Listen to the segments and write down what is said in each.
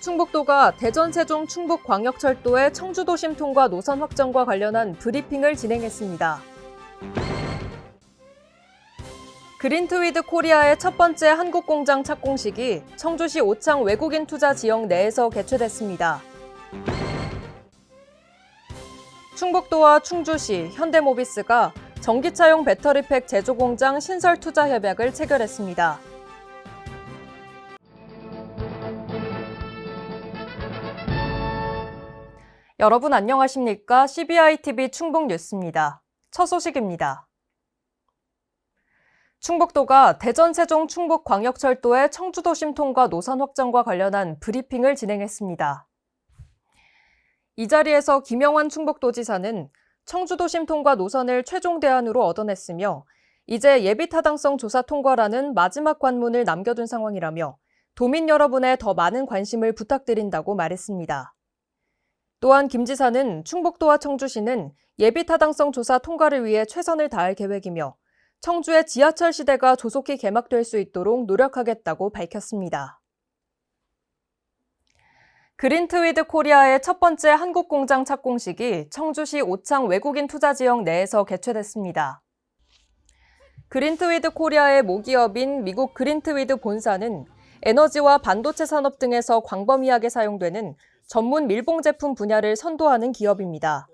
충북도가 대전, 세종, 충북광역철도의 청주도심 통과 노선 확정과 관련한 브리핑을 진행했습니다. 그린트위드 코리아의 첫 번째 한국 공장 착공식이 청주시 오창 외국인 투자 지역 내에서 개최됐습니다. 충북도와 충주시, 현대모비스가 전기차용 배터리팩 제조 공장 신설 투자 협약을 체결했습니다. 여러분 안녕하십니까? CBI-TV 충북뉴스입니다. 첫 소식입니다. 충북도가 대전, 세종, 충북광역철도의 청주도심 통과 노선 확정과 관련한 브리핑을 진행했습니다. 이 자리에서 김영환 충북도지사는 청주도심 통과 노선을 최종 대안으로 얻어냈으며 이제 예비타당성 조사 통과라는 마지막 관문을 남겨둔 상황이라며 도민 여러분의 더 많은 관심을 부탁드린다고 말했습니다. 또한 김 지사는 충북도와 청주시는 예비타당성 조사 통과를 위해 최선을 다할 계획이며 청주의 지하철 시대가 조속히 개막될 수 있도록 노력하겠다고 밝혔습니다. 그린트위드 코리아의 첫 번째 한국 공장 착공식이 청주시 오창 외국인 투자 지역 내에서 개최됐습니다. 그린트위드 코리아의 모기업인 미국 그린트위드 본사는 에너지와 반도체 산업 등에서 광범위하게 사용되는 전문 밀봉 제품 분야를 선도하는 기업입니다.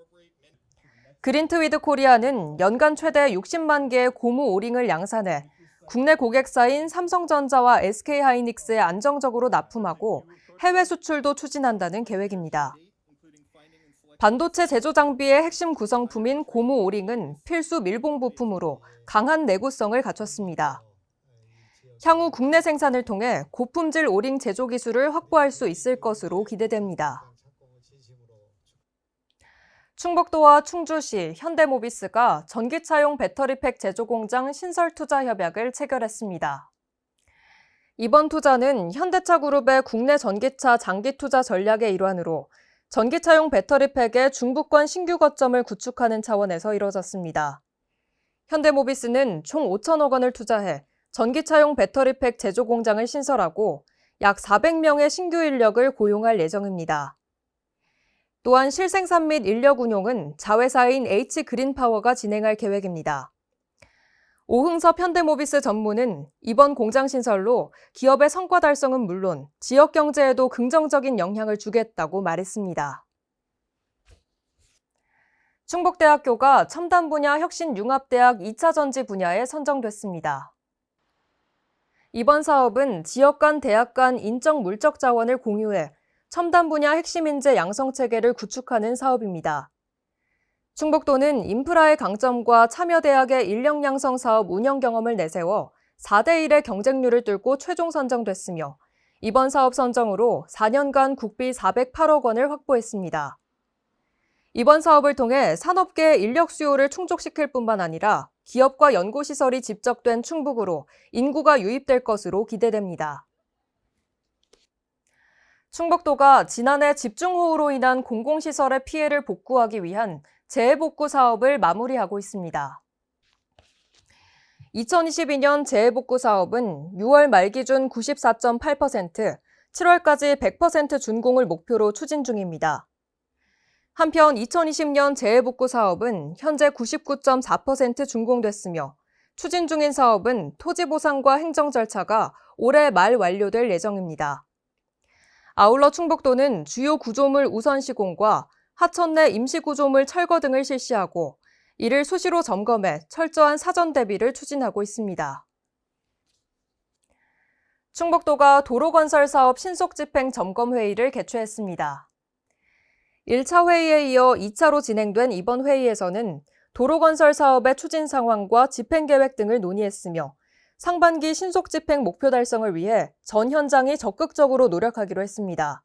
그린트위드 코리아는 연간 최대 60만 개의 고무 오링을 양산해 국내 고객사인 삼성전자와 SK하이닉스에 안정적으로 납품하고 해외 수출도 추진한다는 계획입니다. 반도체 제조 장비의 핵심 구성품인 고무 오링은 필수 밀봉 부품으로 강한 내구성을 갖췄습니다. 향후 국내 생산을 통해 고품질 오링 제조 기술을 확보할 수 있을 것으로 기대됩니다. 충북도와 충주시, 현대모비스가 전기차용 배터리팩 제조 공장 신설 투자 협약을 체결했습니다. 이번 투자는 현대차그룹의 국내 전기차 장기 투자 전략의 일환으로 전기차용 배터리팩의 중부권 신규 거점을 구축하는 차원에서 이뤄졌습니다. 현대모비스는 총 5천억 원을 투자해 전기차용 배터리팩 제조 공장을 신설하고 약 400명의 신규 인력을 고용할 예정입니다. 또한 실생산 및 인력 운용은 자회사인 H그린파워가 진행할 계획입니다. 오흥섭 현대모비스 전무는 이번 공장 신설로 기업의 성과 달성은 물론 지역 경제에도 긍정적인 영향을 주겠다고 말했습니다. 충북대학교가 첨단 분야 혁신융합대학 2차 전지 분야에 선정됐습니다. 이번 사업은 지역 간 대학 간 인적 물적 자원을 공유해 첨단 분야 핵심 인재 양성 체계를 구축하는 사업입니다. 충북도는 인프라의 강점과 참여대학의 인력 양성 사업 운영 경험을 내세워 4대1의 경쟁률을 뚫고 최종 선정됐으며 이번 사업 선정으로 4년간 국비 408억 원을 확보했습니다. 이번 사업을 통해 산업계의 인력 수요를 충족시킬 뿐만 아니라 기업과 연구시설이 집적된 충북으로 인구가 유입될 것으로 기대됩니다. 충북도가 지난해 집중호우로 인한 공공시설의 피해를 복구하기 위한 재해복구 사업을 마무리하고 있습니다. 2022년 재해복구 사업은 6월 말 기준 94.8%, 7월까지 100% 준공을 목표로 추진 중입니다. 한편 2020년 재해복구 사업은 현재 99.4% 준공됐으며 추진 중인 사업은 토지 보상과 행정 절차가 올해 말 완료될 예정입니다. 아울러 충북도는 주요 구조물 우선 시공과 하천 내 임시 구조물 철거 등을 실시하고 이를 수시로 점검해 철저한 사전 대비를 추진하고 있습니다. 충북도가 도로건설 사업 신속 집행 점검 회의를 개최했습니다. 1차 회의에 이어 2차로 진행된 이번 회의에서는 도로건설 사업의 추진 상황과 집행 계획 등을 논의했으며 상반기 신속 집행 목표 달성을 위해 전 현장이 적극적으로 노력하기로 했습니다.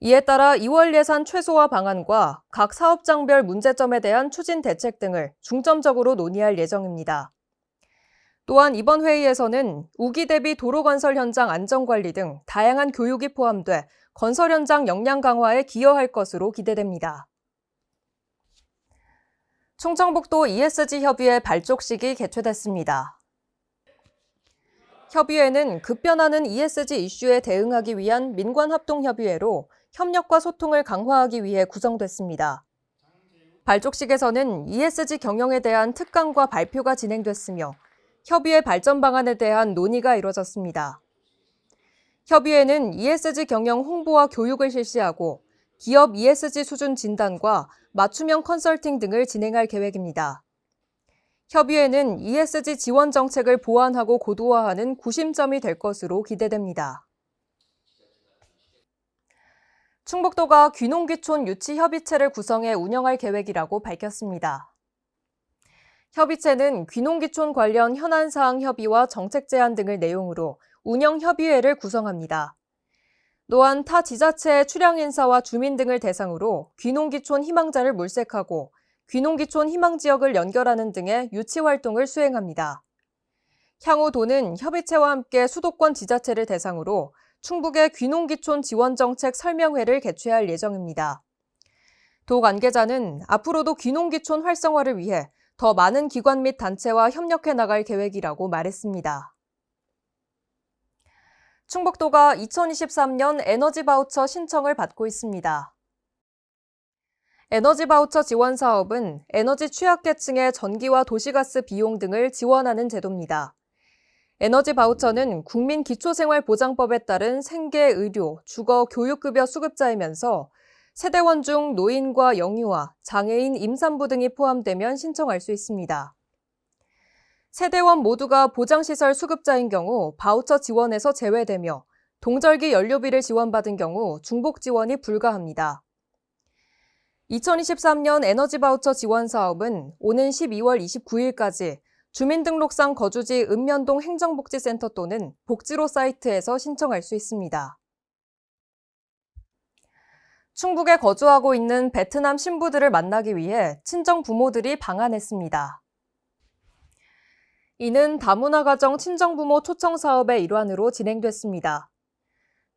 이에 따라 2월 예산 최소화 방안과 각 사업장별 문제점에 대한 추진 대책 등을 중점적으로 논의할 예정입니다. 또한 이번 회의에서는 우기 대비 도로건설 현장 안전관리 등 다양한 교육이 포함돼 건설 현장 역량 강화에 기여할 것으로 기대됩니다. 충청북도 ESG 협의회 발족식이 개최됐습니다. 협의회는 급변하는 ESG 이슈에 대응하기 위한 민관합동협의회로 협력과 소통을 강화하기 위해 구성됐습니다. 발족식에서는 ESG 경영에 대한 특강과 발표가 진행됐으며 협의회 발전 방안에 대한 논의가 이뤄졌습니다. 협의회는 ESG 경영 홍보와 교육을 실시하고 기업 ESG 수준 진단과 맞춤형 컨설팅 등을 진행할 계획입니다. 협의회는 ESG 지원 정책을 보완하고 고도화하는 구심점이 될 것으로 기대됩니다. 충북도가 귀농귀촌 유치협의체를 구성해 운영할 계획이라고 밝혔습니다. 협의체는 귀농귀촌 관련 현안사항 협의와 정책 제안 등을 내용으로 운영협의회를 구성합니다. 또한 타 지자체의 출향인사와 주민 등을 대상으로 귀농귀촌 희망자를 물색하고 귀농귀촌 희망지역을 연결하는 등의 유치활동을 수행합니다. 향후 도는 협의체와 함께 수도권 지자체를 대상으로 충북의 귀농귀촌 지원정책 설명회를 개최할 예정입니다. 도 관계자는 앞으로도 귀농귀촌 활성화를 위해 더 많은 기관 및 단체와 협력해 나갈 계획이라고 말했습니다. 충북도가 2023년 에너지 바우처 신청을 받고 있습니다. 에너지 바우처 지원 사업은 에너지 취약계층의 전기와 도시가스 비용 등을 지원하는 제도입니다. 에너지 바우처는 국민기초생활보장법에 따른 생계, 의료, 주거, 교육급여 수급자이면서 세대원 중 노인과 영유아, 장애인, 임산부 등이 포함되면 신청할 수 있습니다. 세대원 모두가 보장시설 수급자인 경우 바우처 지원에서 제외되며 동절기 연료비를 지원받은 경우 중복 지원이 불가합니다. 2023년 에너지 바우처 지원 사업은 오는 12월 29일까지 주민등록상 거주지 읍면동 행정복지센터 또는 복지로 사이트에서 신청할 수 있습니다. 충북에 거주하고 있는 베트남 신부들을 만나기 위해 친정 부모들이 방한했습니다. 이는 다문화 가정 친정부모 초청 사업의 일환으로 진행됐습니다.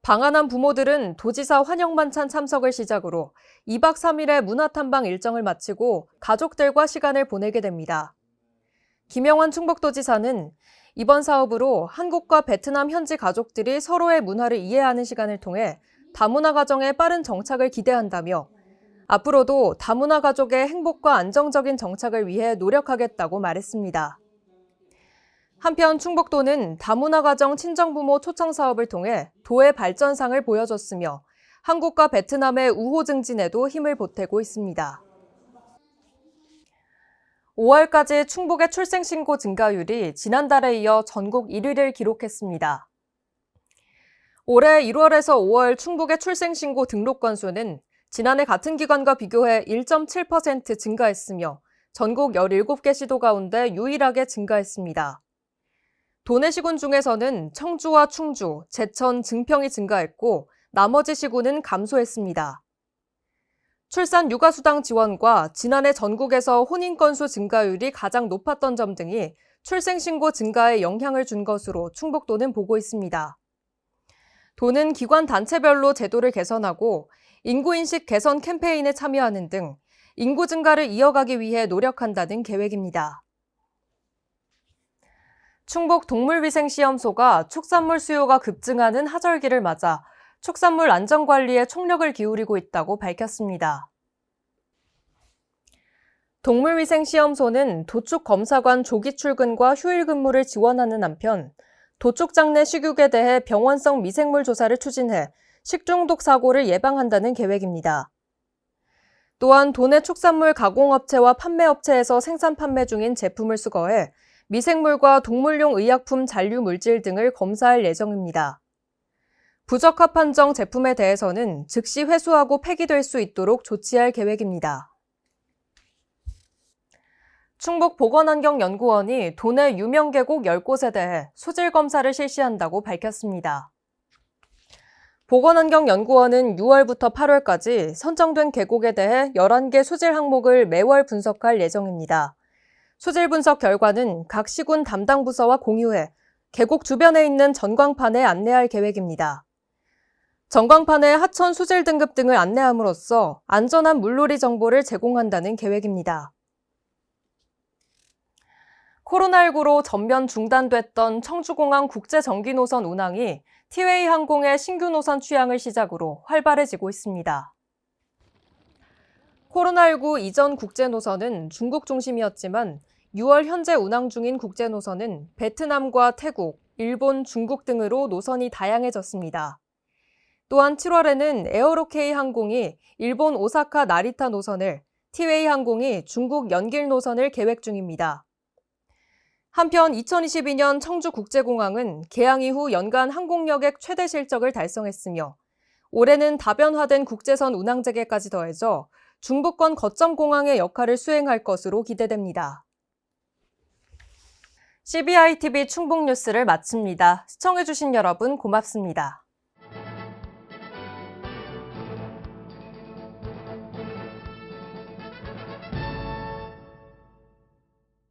방한한 부모들은 도지사 환영만찬 참석을 시작으로 2박 3일의 문화탐방 일정을 마치고 가족들과 시간을 보내게 됩니다. 김영환 충북도지사는 이번 사업으로 한국과 베트남 현지 가족들이 서로의 문화를 이해하는 시간을 통해 다문화 가정의 빠른 정착을 기대한다며 앞으로도 다문화 가족의 행복과 안정적인 정착을 위해 노력하겠다고 말했습니다. 한편 충북도는 다문화 가정 친정부모 초청 사업을 통해 도의 발전상을 보여줬으며 한국과 베트남의 우호 증진에도 힘을 보태고 있습니다. 5월까지 충북의 출생신고 증가율이 지난달에 이어 전국 1위를 기록했습니다. 올해 1월에서 5월 충북의 출생신고 등록 건수는 지난해 같은 기간과 비교해 1.7% 증가했으며 전국 17개 시도 가운데 유일하게 증가했습니다. 도내 시군 중에서는 청주와 충주, 제천, 증평이 증가했고 나머지 시군은 감소했습니다. 출산 육아수당 지원과 지난해 전국에서 혼인 건수 증가율이 가장 높았던 점 등이 출생신고 증가에 영향을 준 것으로 충북도는 보고 있습니다. 도는 기관 단체별로 제도를 개선하고 인구인식 개선 캠페인에 참여하는 등 인구 증가를 이어가기 위해 노력한다는 계획입니다. 충북 동물위생시험소가 축산물 수요가 급증하는 하절기를 맞아 축산물 안전관리에 총력을 기울이고 있다고 밝혔습니다. 동물위생시험소는 도축검사관 조기 출근과 휴일 근무를 지원하는 한편 도축장 내 식육에 대해 병원성 미생물 조사를 추진해 식중독 사고를 예방한다는 계획입니다. 또한 도내 축산물 가공업체와 판매업체에서 생산 판매 중인 제품을 수거해 미생물과 동물용 의약품 잔류 물질 등을 검사할 예정입니다. 부적합 판정 제품에 대해서는 즉시 회수하고 폐기될 수 있도록 조치할 계획입니다. 충북보건환경연구원이 도내 유명 계곡 10곳에 대해 수질 검사를 실시한다고 밝혔습니다. 보건환경연구원은 6월부터 8월까지 선정된 계곡에 대해 11개 수질 항목을 매월 분석할 예정입니다. 수질 분석 결과는 각 시군 담당 부서와 공유해 계곡 주변에 있는 전광판에 안내할 계획입니다. 전광판에 하천 수질 등급 등을 안내함으로써 안전한 물놀이 정보를 제공한다는 계획입니다. 코로나19로 전면 중단됐던 청주공항 국제정기노선 운항이 티웨이 항공의 신규 노선 취항을 시작으로 활발해지고 있습니다. 코로나19 이전 국제노선은 중국 중심이었지만 6월 현재 운항 중인 국제노선은 베트남과 태국, 일본, 중국 등으로 노선이 다양해졌습니다. 또한 7월에는 에어로케이 항공이 일본 오사카 나리타 노선을, 티웨이 항공이 중국 연길 노선을 계획 중입니다. 한편 2022년 청주국제공항은 개항 이후 연간 항공여객 최대 실적을 달성했으며 올해는 다변화된 국제선 운항 재개까지 더해져 중부권 거점 공항의 역할을 수행할 것으로 기대됩니다. CBI TV 충북 뉴스를 마칩니다. 시청해주신 여러분 고맙습니다.